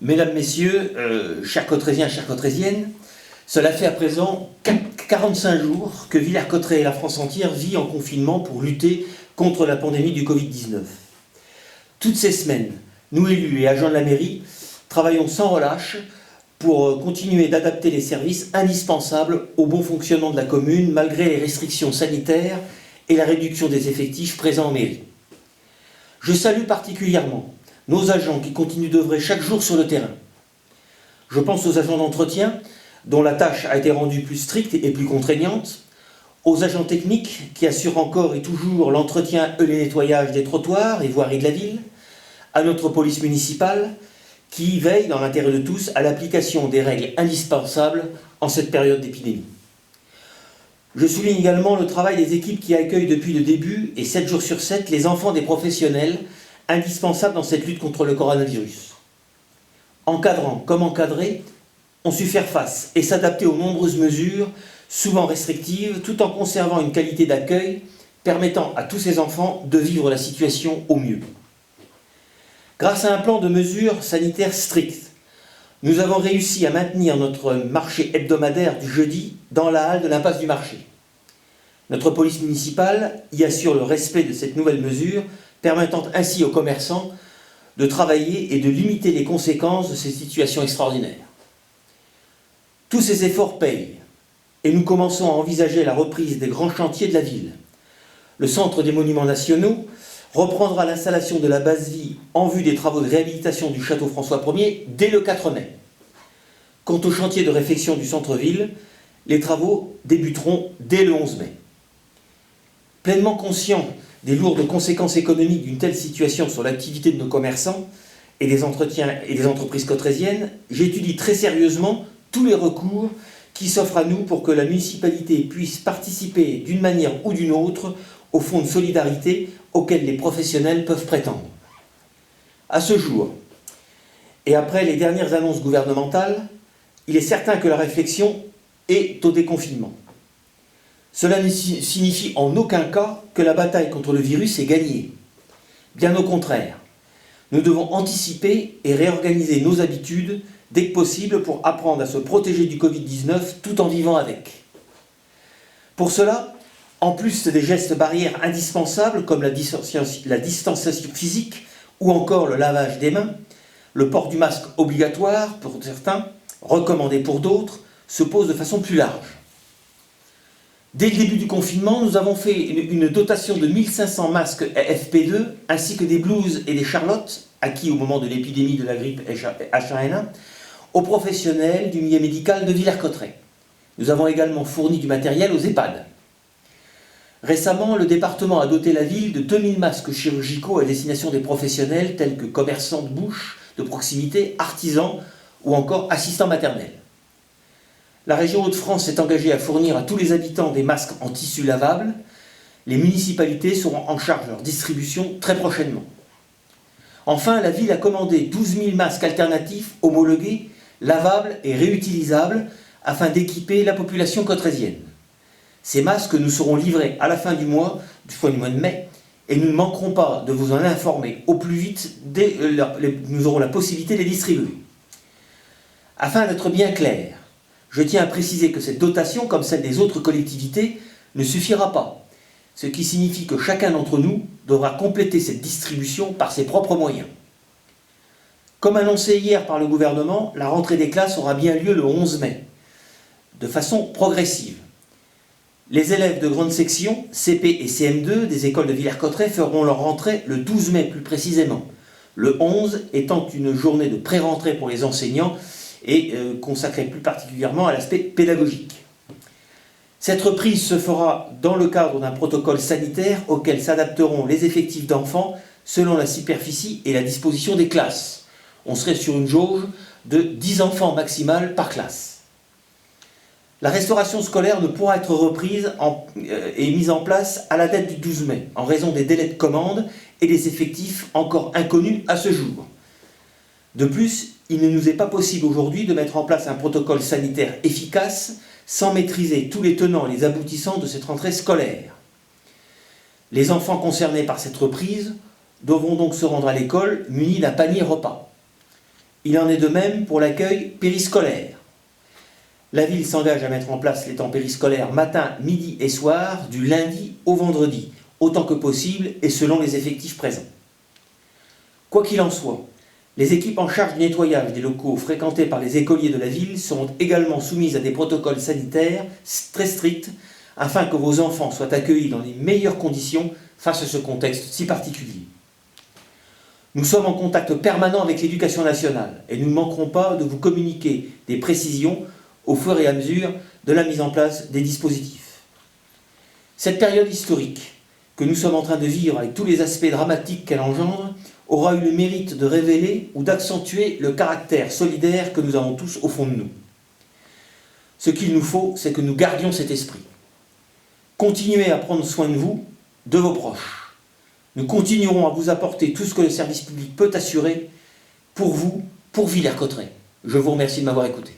Mesdames, Messieurs, chers Cottrésiens, chères Cottrésiennes, cela fait à présent 45 jours que Villers-Cotterêts et la France entière vit en confinement pour lutter contre la pandémie du Covid-19. Toutes ces semaines, nous élus et agents de la mairie travaillons sans relâche pour continuer d'adapter les services indispensables au bon fonctionnement de la commune malgré les restrictions sanitaires et la réduction des effectifs présents en mairie. Je salue particulièrement nos agents qui continuent d'œuvrer chaque jour sur le terrain. Je pense aux agents d'entretien, dont la tâche a été rendue plus stricte et plus contraignante, aux agents techniques qui assurent encore et toujours l'entretien et le nettoyage des trottoirs et voiries de la ville, à notre police municipale qui veille dans l'intérêt de tous à l'application des règles indispensables en cette période d'épidémie. Je souligne également le travail des équipes qui accueillent depuis le début et 7 jours sur 7 les enfants des professionnels indispensables dans cette lutte contre le coronavirus. Encadrant comme encadrés, ont su faire face et s'adapter aux nombreuses mesures, souvent restrictives, tout en conservant une qualité d'accueil permettant à tous ces enfants de vivre la situation au mieux. Grâce à un plan de mesures sanitaires strictes, nous avons réussi à maintenir notre marché hebdomadaire du jeudi dans la halle de l'impasse du marché. Notre police municipale y assure le respect de cette nouvelle mesure, permettant ainsi aux commerçants de travailler et de limiter les conséquences de ces situations extraordinaires. Tous ces efforts payent et nous commençons à envisager la reprise des grands chantiers de la ville. Le Centre des Monuments Nationaux reprendra l'installation de la base-vie en vue des travaux de réhabilitation du château François Ier dès le 4 mai. Quant au chantier de réfection du centre-ville, les travaux débuteront dès le 11 mai. Pleinement conscient des lourdes conséquences économiques d'une telle situation sur l'activité de nos commerçants et des entreprises cottrésiennes, j'étudie très sérieusement tous les recours qui s'offrent à nous pour que la municipalité puisse participer d'une manière ou d'une autre au fonds de solidarité auquel les professionnels peuvent prétendre. À ce jour, et après les dernières annonces gouvernementales, il est certain que la réflexion est au déconfinement. Cela ne signifie en aucun cas que la bataille contre le virus est gagnée. Bien au contraire, nous devons anticiper et réorganiser nos habitudes dès que possible pour apprendre à se protéger du Covid-19 tout en vivant avec. Pour cela, en plus des gestes barrières indispensables comme la distanciation physique ou encore le lavage des mains, le port du masque obligatoire pour certains, recommandé pour d'autres, se pose de façon plus large. Dès le début du confinement, nous avons fait une dotation de 1500 masques FP2 ainsi que des blouses et des charlottes acquis au moment de l'épidémie de la grippe H1N1 aux professionnels du milieu médical de Villers-Cotterêts. Nous avons également fourni du matériel aux EHPAD. Récemment, le département a doté la ville de 2000 masques chirurgicaux à destination des professionnels tels que commerçants de bouche, de proximité, artisans ou encore assistants maternels. La région Hauts-de-France s'est engagée à fournir à tous les habitants des masques en tissu lavable. Les municipalités seront en charge de leur distribution très prochainement. Enfin, la ville a commandé 12 000 masques alternatifs homologués, lavables et réutilisables afin d'équiper la population cottrésienne. Ces masques nous seront livrés à la fin du mois de mai et nous ne manquerons pas de vous en informer au plus vite dès que nous aurons la possibilité de les distribuer. Afin d'être bien clair, je tiens à préciser que cette dotation, comme celle des autres collectivités, ne suffira pas, ce qui signifie que chacun d'entre nous devra compléter cette distribution par ses propres moyens. Comme annoncé hier par le gouvernement, la rentrée des classes aura bien lieu le 11 mai, de façon progressive. Les élèves de grande section, CP et CM2 des écoles de Villers-Cotterêts feront leur rentrée le 12 mai plus précisément, le 11 étant une journée de pré-rentrée pour les enseignants et consacrée plus particulièrement à l'aspect pédagogique. Cette reprise se fera dans le cadre d'un protocole sanitaire auquel s'adapteront les effectifs d'enfants selon la superficie et la disposition des classes. On serait sur une jauge de 10 enfants maximal par classe. La restauration scolaire ne pourra être reprise et mise en place à la date du 12 mai, en raison des délais de commande et des effectifs encore inconnus à ce jour. De plus, il ne nous est pas possible aujourd'hui de mettre en place un protocole sanitaire efficace sans maîtriser tous les tenants et les aboutissants de cette rentrée scolaire. Les enfants concernés par cette reprise devront donc se rendre à l'école munis d'un panier repas. Il en est de même pour l'accueil périscolaire. La ville s'engage à mettre en place les temps périscolaires matin, midi et soir, du lundi au vendredi, autant que possible et selon les effectifs présents. Quoi qu'il en soit, les équipes en charge du nettoyage des locaux fréquentés par les écoliers de la ville seront également soumises à des protocoles sanitaires très stricts afin que vos enfants soient accueillis dans les meilleures conditions face à ce contexte si particulier. Nous sommes en contact permanent avec l'Éducation nationale et nous ne manquerons pas de vous communiquer des précisions au fur et à mesure de la mise en place des dispositifs. Cette période historique que nous sommes en train de vivre avec tous les aspects dramatiques qu'elle engendre aura eu le mérite de révéler ou d'accentuer le caractère solidaire que nous avons tous au fond de nous. Ce qu'il nous faut, c'est que nous gardions cet esprit. Continuez à prendre soin de vous, de vos proches. Nous continuerons à vous apporter tout ce que le service public peut assurer pour vous, pour Villers-Cotterêts. Je vous remercie de m'avoir écouté.